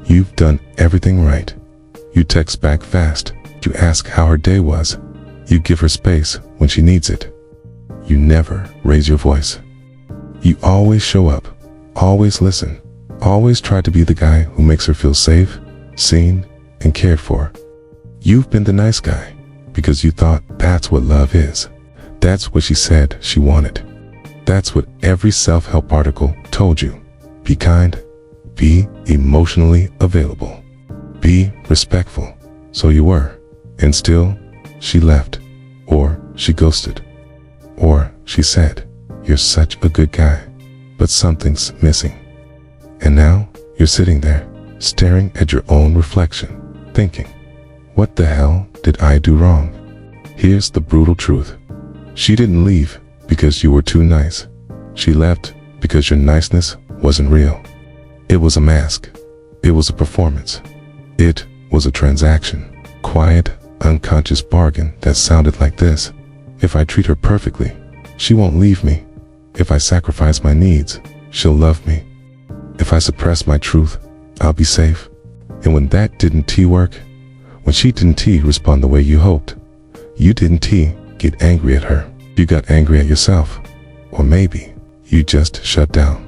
You've done everything right. You text back fast. You ask how her day was. You give her space when she needs it. You never raise your voice. You always show up, always listen, always try to be the guy who makes her feel safe, seen, and cared for. You've been the nice guy because you thought that's what love is. That's what she said she wanted. That's what every self-help article told you. Be kind, be emotionally available, be respectful. So you were, and still, she left, or she ghosted, or she said, "You're such a good guy, but something's missing." And now, you're sitting there, staring at your own reflection, thinking, what the hell did I do wrong? Here's the brutal truth. She didn't leave because you were too nice. She left because your niceness wasn't real. It was a mask. It was a performance. It was a transaction. Quiet, unconscious bargain that sounded like this. If I treat her perfectly, she won't leave me. If I sacrifice my needs, she'll love me. If I suppress my truth, I'll be safe. And when that didn't work, when she didn't respond the way you hoped, you didn't get angry at her. You got angry at yourself. Or maybe you just shut down.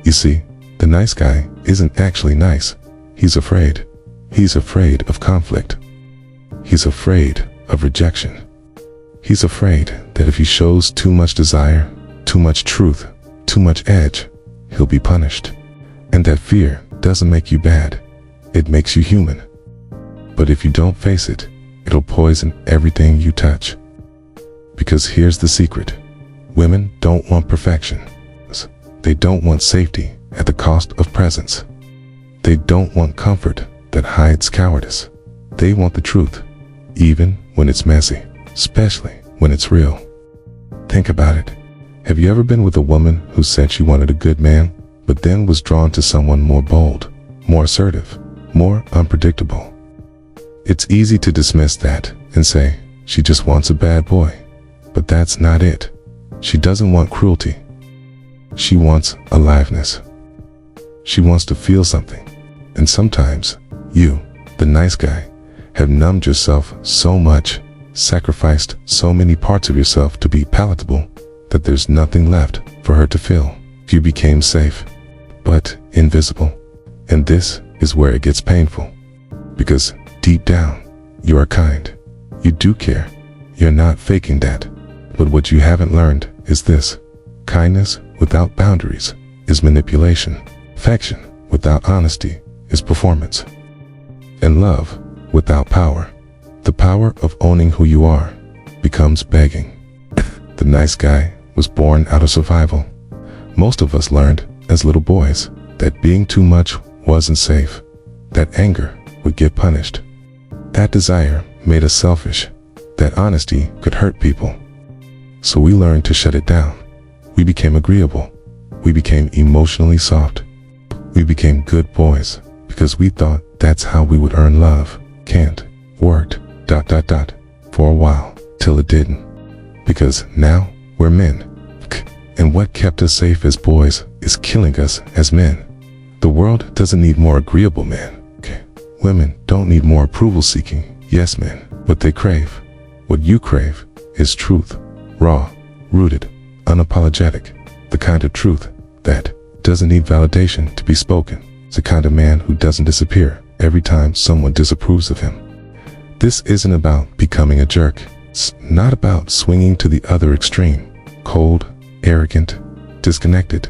You see, the nice guy isn't actually nice. He's afraid. He's afraid of conflict. He's afraid of rejection. He's afraid that if he shows too much desire, too much truth, too much edge, he'll be punished. And that fear doesn't make you bad. It makes you human. But if you don't face it, it'll poison everything you touch. Because here's the secret. Women don't want perfection. They don't want safety at the cost of presence. They don't want comfort that hides cowardice. They want the truth, even when it's messy, especially when it's real. Think about it. Have you ever been with a woman who said she wanted a good man, but then was drawn to someone more bold, more assertive, more unpredictable? It's easy to dismiss that and say, she just wants a bad boy. But that's not it. She doesn't want cruelty. She wants aliveness. She wants to feel something. And sometimes, you, the nice guy, have numbed yourself so much, sacrificed so many parts of yourself to be palatable, that there's nothing left for her to feel. You became safe, but invisible. And this is where it gets painful. Because deep down, you are kind. You do care. You're not faking that. But what you haven't learned is this. Kindness without boundaries is manipulation. Affection without honesty is performance. And love without power, the power of owning who you are, becomes begging. The nice guy was born out of survival. Most of us learned as little boys that being too much wasn't safe, that anger would get punished, that desire made us selfish, that honesty could hurt people. So we learned to shut it down. We became agreeable. We became emotionally soft. We became good boys because we thought that's how we would earn love. Can't. Worked. ... for a while, till it didn't. Because now we're men. And what kept us safe as boys is killing us as men. The world doesn't need more agreeable men. Women don't need more approval-seeking yes men. What they crave, what you crave, is truth. Raw, rooted, unapologetic. The kind of truth that doesn't need validation to be spoken. It's the kind of man who doesn't disappear every time someone disapproves of him. This isn't about becoming a jerk. It's not about swinging to the other extreme, cold, arrogant, disconnected.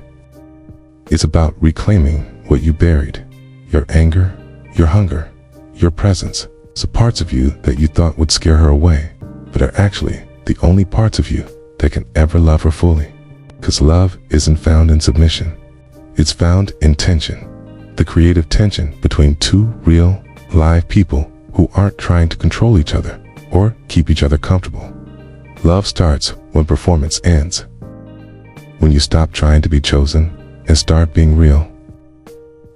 It's about reclaiming what you buried. Your anger, your hunger, your presence. The parts of you that you thought would scare her away, but are actually the only parts of you that can ever love her fully. Because love isn't found in submission. It's found in tension. The creative tension between two real, live people who aren't trying to control each other or keep each other comfortable. Love starts when performance ends. When you stop trying to be chosen and start being real.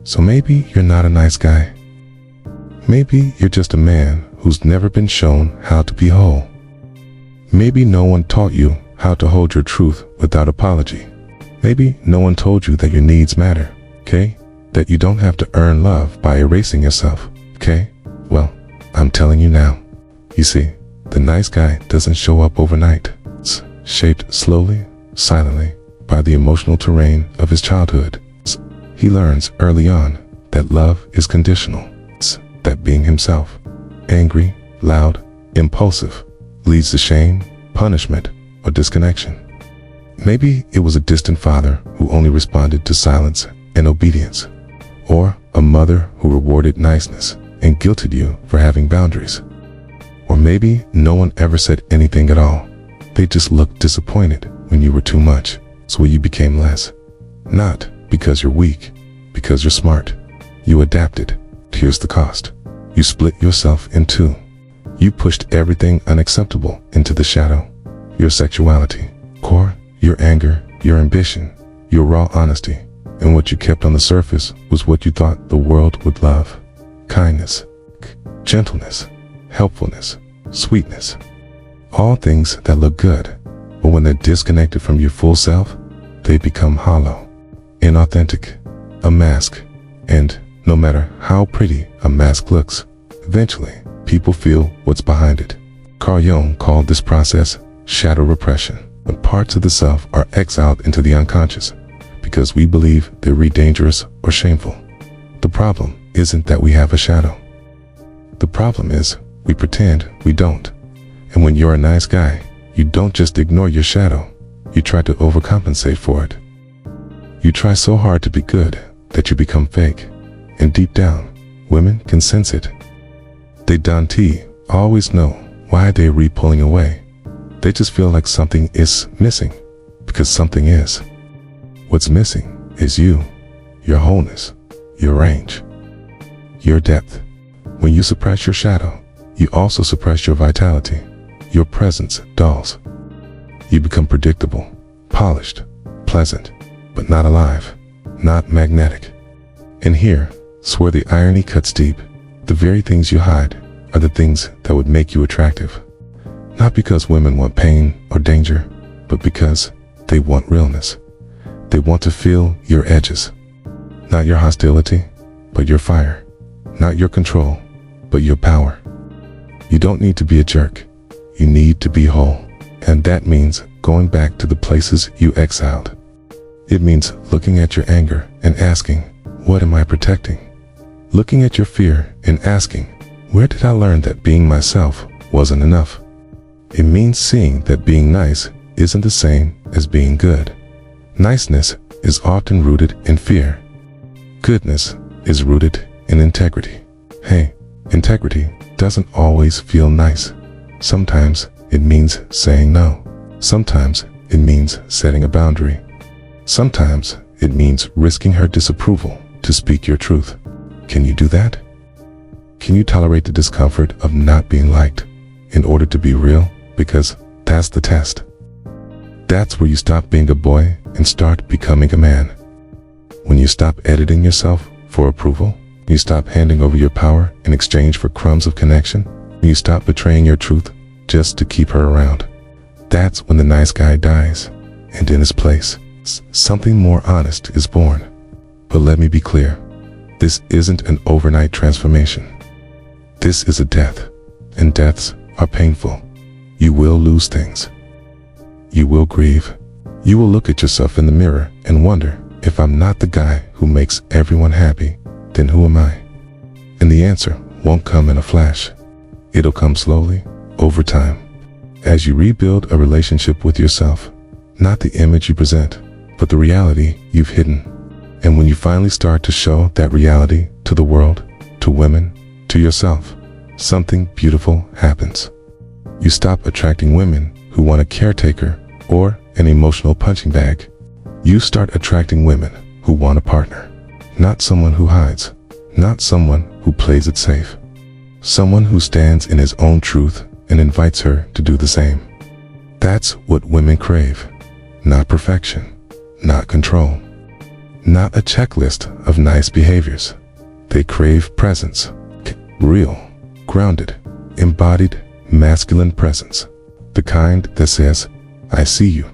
So maybe you're not a nice guy. Maybe you're just a man who's never been shown how to be whole. Maybe no one taught you how to hold your truth without apology. Maybe no one told you that your needs matter, okay? that you don't have to earn love by erasing yourself, okay? Well, I'm telling you now. You see, the nice guy doesn't show up overnight. It's shaped slowly, silently, by the emotional terrain of his childhood. He learns early on that love is conditional. That being himself, angry, loud, impulsive, leads to shame, punishment, or disconnection. Maybe it was a distant father who only responded to silence and obedience, or a mother who rewarded niceness and guilted you for having boundaries. Or maybe no one ever said anything at all. They just looked disappointed when you were too much, so you became less. Not because you're weak, because you're smart. You adapted. Here's the cost. You split yourself in two. You pushed everything unacceptable into the shadow. Your sexuality, core, your anger, your ambition, your raw honesty, and what you kept on the surface was what you thought the world would love. Kindness, gentleness, helpfulness, sweetness. All things that look good, but when they're disconnected from your full self, they become hollow, inauthentic, a mask. And no matter how pretty a mask looks, eventually people feel what's behind it. Carl Jung called this process shadow repression, when parts of the self are exiled into the unconscious because we believe they're dangerous or shameful. The problem isn't that we have a shadow. The problem is we pretend we don't. And when you're a nice guy, you don't just ignore your shadow, you try to overcompensate for it. You try so hard to be good that you become fake. And deep down, women can sense it. They don't always know why they're pulling away. They just feel like something is missing, because something is. What's missing is you, your wholeness, your range, your depth. When you suppress your shadow, you also suppress your vitality. Your presence dulls. You become predictable, polished, pleasant, but not alive, not magnetic. And here's where the irony cuts deep. The very things you hide are the things that would make you attractive. Not because women want pain or danger, but because they want realness. They want to feel your edges. Not your hostility, but your fire. Not your control, but your power. You don't need to be a jerk. You need to be whole. And that means going back to the places you exiled. It means looking at your anger and asking, what am I protecting? Looking at your fear and asking, where did I learn that being myself wasn't enough? It means seeing that being nice isn't the same as being good. Niceness is often rooted in fear. Goodness is rooted in integrity. Hey, integrity doesn't always feel nice. Sometimes it means saying no. Sometimes it means setting a boundary. Sometimes it means risking her disapproval to speak your truth. Can you do that? Can you tolerate the discomfort of not being liked in order to be real? Because that's the test. That's where you stop being a boy and start becoming a man. When you stop editing yourself for approval, when you stop handing over your power in exchange for crumbs of connection, when you stop betraying your truth just to keep her around. That's when the nice guy dies, and in his place, something more honest is born. But let me be clear, this isn't an overnight transformation. This is a death, and deaths are painful. You will lose things. You will grieve. You will look at yourself in the mirror and wonder, if I'm not the guy who makes everyone happy, then who am I? And the answer won't come in a flash. It'll come slowly, over time, as you rebuild a relationship with yourself, not the image you present, but the reality you've hidden. And when you finally start to show that reality to the world, to women, to yourself, something beautiful happens. You stop attracting women who want a caretaker or an emotional punching bag. You start attracting women who want a partner. Not someone who hides, not someone who plays it safe. Someone who stands in his own truth and invites her to do the same. That's what women crave. Not perfection, not control, not a checklist of nice behaviors. They crave presence, real, grounded, embodied, masculine presence. The kind that says, I see you,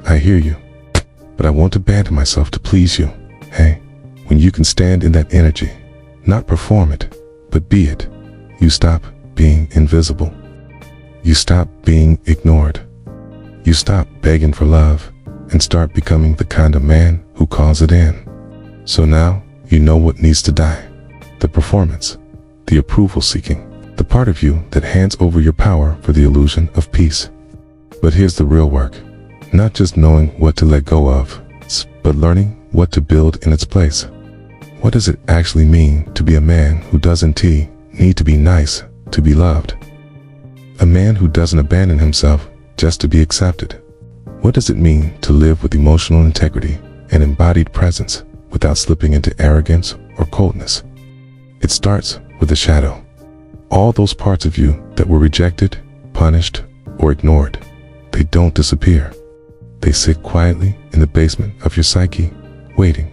I hear you, but I won't abandon myself to please you. Hey, When you can stand in that energy, not perform it, but be it, you stop being invisible. You stop being ignored. You stop begging for love and start becoming the kind of man who calls it in. So now you know what needs to die. The performance, the approval seeking, the part of you that hands over your power for the illusion of peace. But here's the real work. Not just knowing what to let go of, but learning what to build in its place. What does it actually mean to be a man who doesn't need to be nice to be loved? A man who doesn't abandon himself just to be accepted. What does it mean to live with emotional integrity and embodied presence without slipping into arrogance or coldness? It starts with the shadow. All those parts of you that were rejected, punished, or ignored, they don't disappear. They sit quietly in the basement of your psyche, waiting.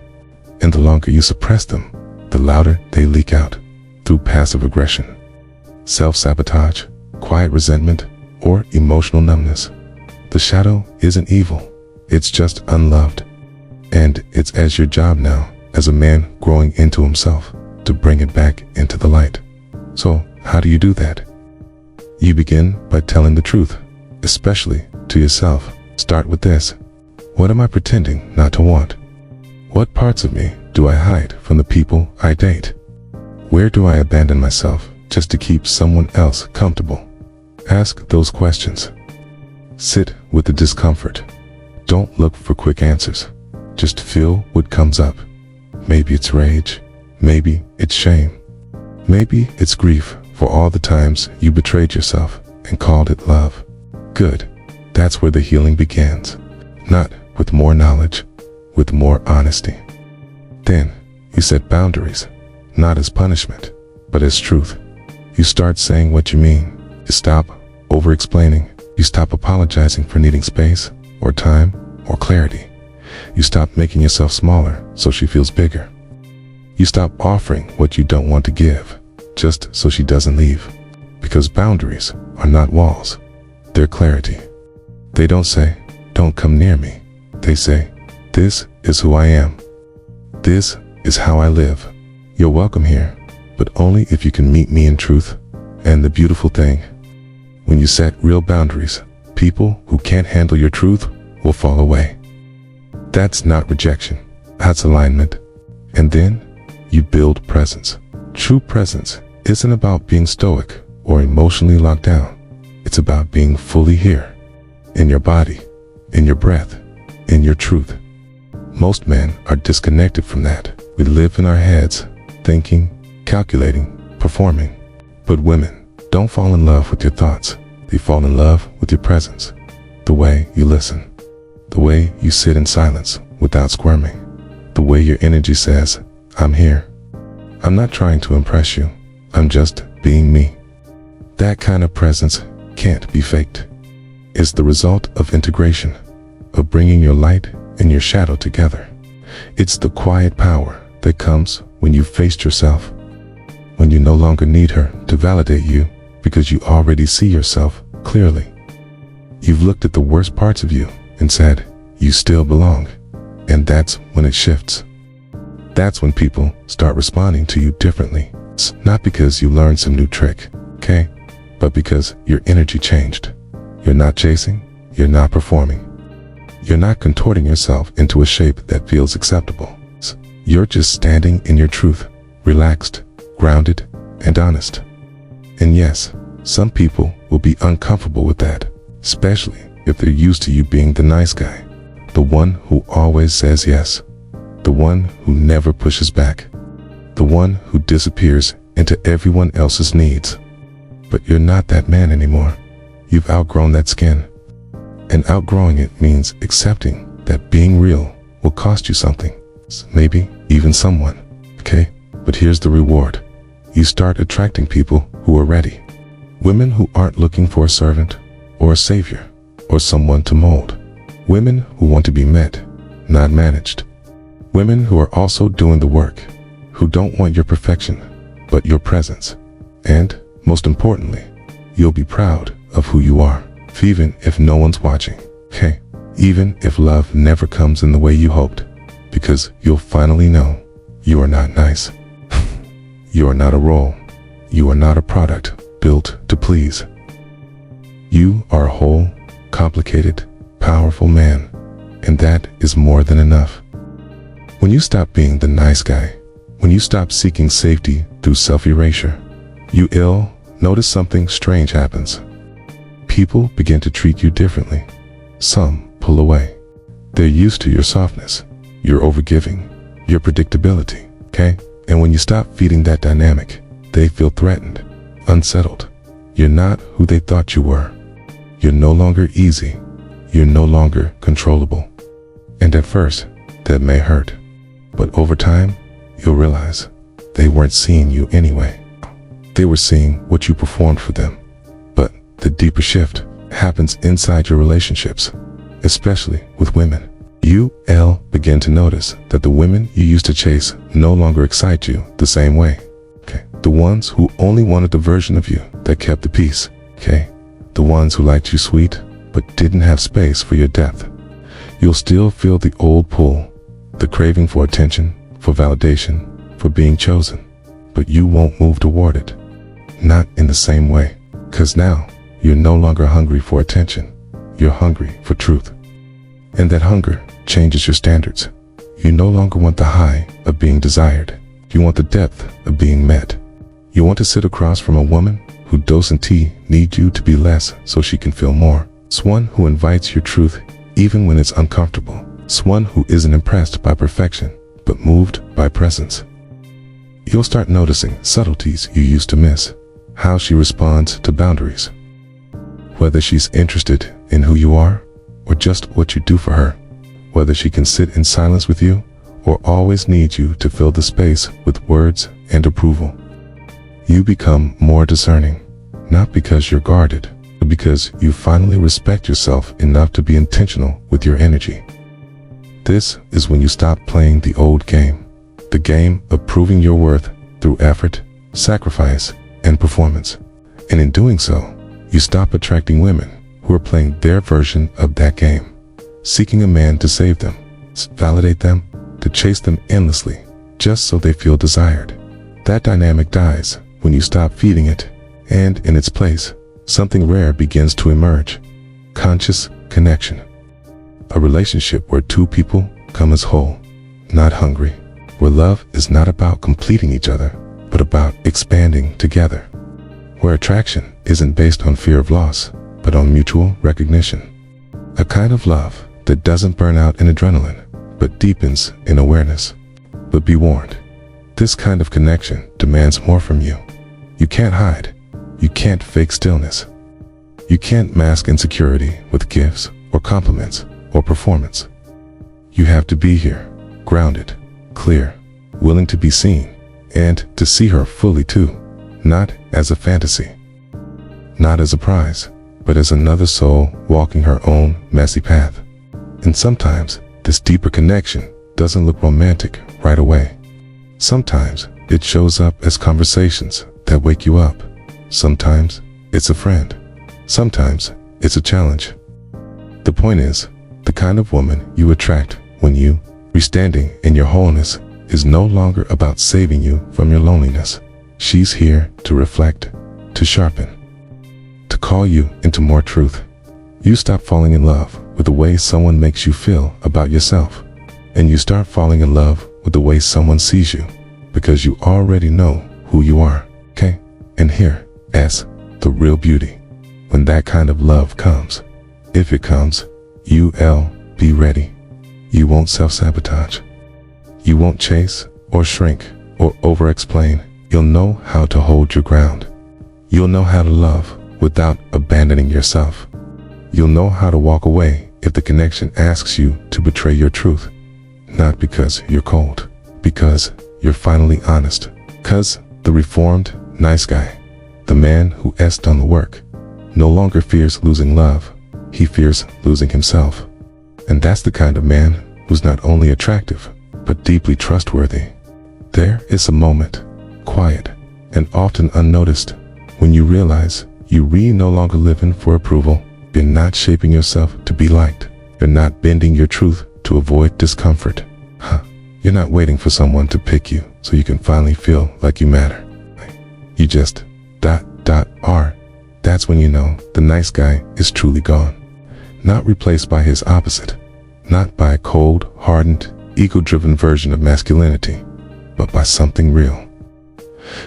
And the longer you suppress them, the louder they leak out through passive aggression, self-sabotage, quiet resentment, or emotional numbness. The shadow isn't evil, it's just unloved. And it's as your job now, as a man growing into himself, to bring it back into the light. So, how do you do that? You begin by telling the truth, especially to yourself. Start with this. What am I pretending not to want? What parts of me do I hide from the people I date? Where do I abandon myself just to keep someone else comfortable? Ask those questions. Sit with the discomfort. Don't look for quick answers. Just feel what comes up. Maybe it's rage. Maybe it's shame. Maybe it's grief for all the times you betrayed yourself and called it love. Good. That's where the healing begins. Not with more knowledge, with more honesty. Then you set boundaries, not as punishment, but as truth. You start saying what you mean. You stop over-explaining. You stop apologizing for needing space, or time, or clarity. You stop making yourself smaller so she feels bigger. You stop offering what you don't want to give, just so she doesn't leave. Because boundaries are not walls, they're clarity. They don't say, don't come near me. They say, this is who I am. This is how I live. You're welcome here, but only if you can meet me in truth. And the beautiful thing, when you set real boundaries, people who can't handle your truth will fall away. That's not rejection, that's alignment. And then you build presence. True presence isn't about being stoic or emotionally locked down. It's about being fully here. In your body, in your breath, in your truth. Most men are disconnected from that. We live in our heads, thinking, calculating, performing. But women don't fall in love with your thoughts. They fall in love with your presence. The way you listen. The way you sit in silence without squirming. The way your energy says, I'm here. I'm not trying to impress you. I'm just being me. That kind of presence can't be faked. It's the result of integration, of bringing your light and your shadow together. It's the quiet power that comes when you've faced yourself, when you no longer need her to validate you because you already see yourself clearly. You've looked at the worst parts of you and said, you still belong. And that's when it shifts. That's when people start responding to you differently. It's not because you learned some new trick, okay? But because your energy changed. You're not chasing, you're not performing. You're not contorting yourself into a shape that feels acceptable. You're just standing in your truth, relaxed, grounded, and honest. And yes, some people will be uncomfortable with that, especially if they're used to you being the nice guy, the one who always says yes, the one who never pushes back, the one who disappears into everyone else's needs. But you're not that man anymore. You've outgrown that skin. And outgrowing it means accepting that being real will cost you something. Maybe even someone, okay? But here's the reward. You start attracting people who are ready. Women who aren't looking for a servant or a savior or someone to mold. Women who want to be met, not managed. Women who are also doing the work, who don't want your perfection, but your presence. And, most importantly, you'll be proud of who you are, even if no one's watching, okay? Even if love never comes in the way you hoped, because you'll finally know You are not nice. You are not a role. You are not a product built to please. You are a whole, complicated, powerful man, and that is more than enough. When you stop being the nice guy, when you stop seeking safety through self-erasure, you'll notice something strange happens. People begin to treat you differently. Some pull away. They're used to your softness, your overgiving, your predictability, okay? And when you stop feeding that dynamic, they feel threatened, unsettled. You're not who they thought you were. You're no longer easy. You're no longer controllable. And at first, that may hurt. But over time, you'll realize they weren't seeing you anyway. They were seeing what you performed for them. But the deeper shift happens inside your relationships, especially with women. You'll begin to notice that the women you used to chase no longer excite you the same way. Okay. The ones who only wanted the version of you that kept the peace. Okay. The ones who liked you sweet, but didn't have space for your depth. You'll still feel the old pull, the craving for attention, for validation, for being chosen, but you won't move toward it. Not in the same way, 'cause now you're no longer hungry for attention. You're hungry for truth. And that hunger changes your standards. You no longer want the high of being desired. You want the depth of being met. You want to sit across from a woman who doesn't need you to be less so she can feel more. It's one who invites your truth even when it's uncomfortable. It's one who isn't impressed by perfection, but moved by presence. You'll start noticing subtleties you used to miss. How she responds to boundaries. Whether she's interested in who you are or just what you do for her. Whether she can sit in silence with you or always needs you to fill the space with words and approval. You become more discerning, not because you're guarded, but because you finally respect yourself enough to be intentional with your energy. This is when you stop playing the old game, the game of proving your worth through effort, sacrifice, and performance. And in doing so, you stop attracting women who are playing their version of that game, seeking a man to save them, validate them, to chase them endlessly, just so they feel desired. That dynamic dies when you stop feeding it, and in its place, something rare begins to emerge. Conscious connection. A relationship where two people come as whole, not hungry. Where love is not about completing each other, but about expanding together. Where attraction isn't based on fear of loss, but on mutual recognition. A kind of love that doesn't burn out in adrenaline, but deepens in awareness. But be warned, this kind of connection demands more from you. You can't hide. You can't fake stillness. You can't mask insecurity with gifts or compliments or performance. You have to be here, grounded, clear, willing to be seen, and to see her fully too, not as a fantasy, not as a prize, but as another soul walking her own messy path. And sometimes this deeper connection doesn't look romantic right away. Sometimes it shows up as conversations that wake you up. Sometimes it's a friend. Sometimes it's a challenge. The point is, the kind of woman you attract when you, restanding in your wholeness, is no longer about saving you from your loneliness. She's here to reflect, to sharpen, to call you into more truth. You stop falling in love with the way someone makes you feel about yourself, and you start falling in love with the way someone sees you, because you already know who you are, okay? And here's the real beauty. When that kind of love comes, if it comes, you'll be ready. You won't self-sabotage. You won't chase or shrink or over-explain. You'll know how to hold your ground. You'll know how to love without abandoning yourself. You'll know how to walk away if the connection asks you to betray your truth. Not because you're cold, because you're finally honest. 'Cause the reformed, nice guy, the man who has done the work, no longer fears losing love. He fears losing himself. And that's the kind of man who's not only attractive, but deeply trustworthy. There is a moment, quiet and often unnoticed, when you realize you really no longer living for approval. You're not shaping yourself to be liked. You're not bending your truth to avoid discomfort. You're not waiting for someone to pick you so you can finally feel like you matter. You just ... are. That's when you know the nice guy is truly gone. Not replaced by his opposite. Not by a cold, hardened, ego-driven version of masculinity, but by something real.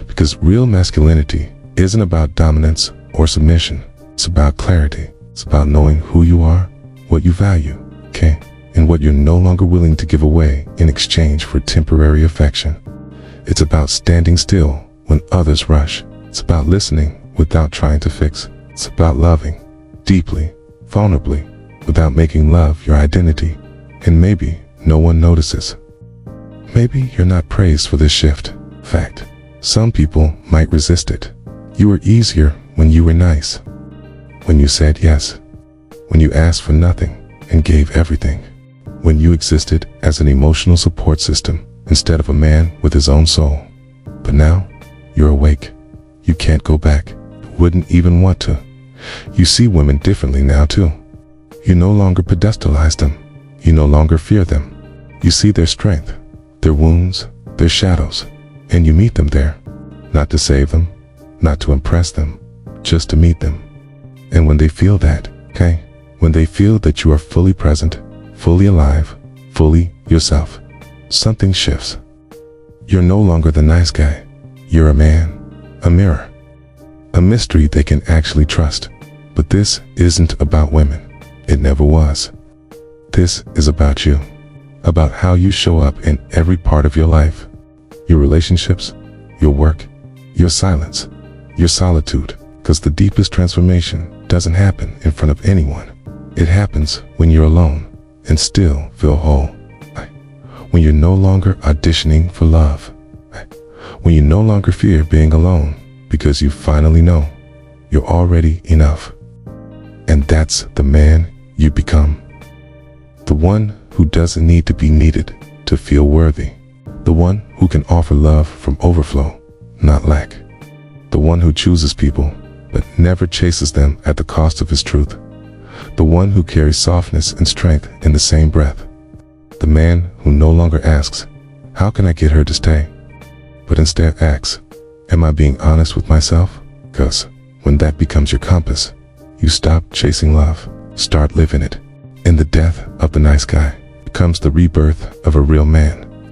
Because real masculinity isn't about dominance or submission. It's about clarity. It's about knowing who you are, what you value, okay? And what you're no longer willing to give away in exchange for temporary affection. It's about standing still when others rush. It's about listening without trying to fix. It's about loving deeply, vulnerably, without making love your identity. And maybe no one notices. Maybe you're not praised for this shift. Fact, some people might resist it. You were easier when you were nice. When you said yes. When you asked for nothing and gave everything. When you existed as an emotional support system instead of a man with his own soul. But now, you're awake. You can't go back. Wouldn't even want to. You see women differently now too. You no longer pedestalize them. You no longer fear them. You see their strength, their wounds, their shadows, and you meet them there. Not to save them, not to impress them, just to meet them. And when they feel that, okay, when they feel that you are fully present, fully alive, fully yourself, something shifts. You're no longer the nice guy. You're a man, a mirror, a mystery they can actually trust. But this isn't about women. It never was. This is about you. About how you show up in every part of your life. Your relationships, your work, your silence, your solitude. Because the deepest transformation doesn't happen in front of anyone. It happens when you're alone and still feel whole. When you're no longer auditioning for love. When you no longer fear being alone because you finally know you're already enough. And that's the man you become. The one who doesn't need to be needed to feel worthy. The one who can offer love from overflow, not lack. The one who chooses people, but never chases them at the cost of his truth. The one who carries softness and strength in the same breath. The man who no longer asks, how can I get her to stay? But instead asks, am I being honest with myself? Because when that becomes your compass, you stop chasing love, start living it. And the death of the nice guy becomes the rebirth of a real man.